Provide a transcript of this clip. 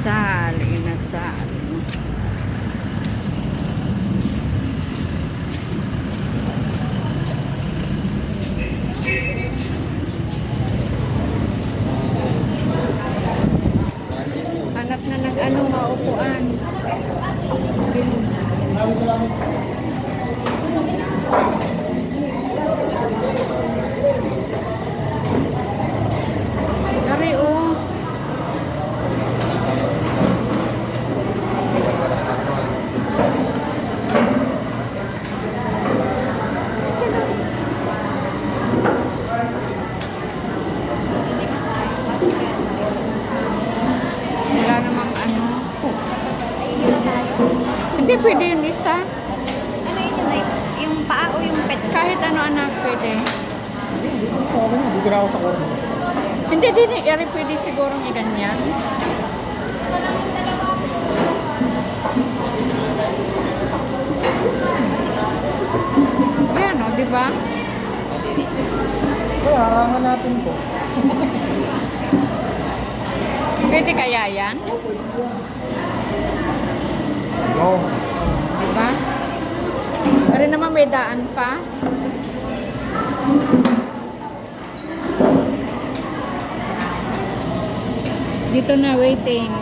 inasal, inasal. Hanap na ng ano, maupuan. Dari oh. Wala namang ano. Hindi pwede yung isa. Ano yun yun? Yung paa o yung pet? Kahit ano anak pwede. Dito na ako sa korno. Hindi din eri pwede siguro iganyan. Ito lang yung dalawa. Yan o, di ba? Kaya harangan natin po. Pwede kaya yan? Oo. Di ba? Pero naman may daan pa. Dito na waiting.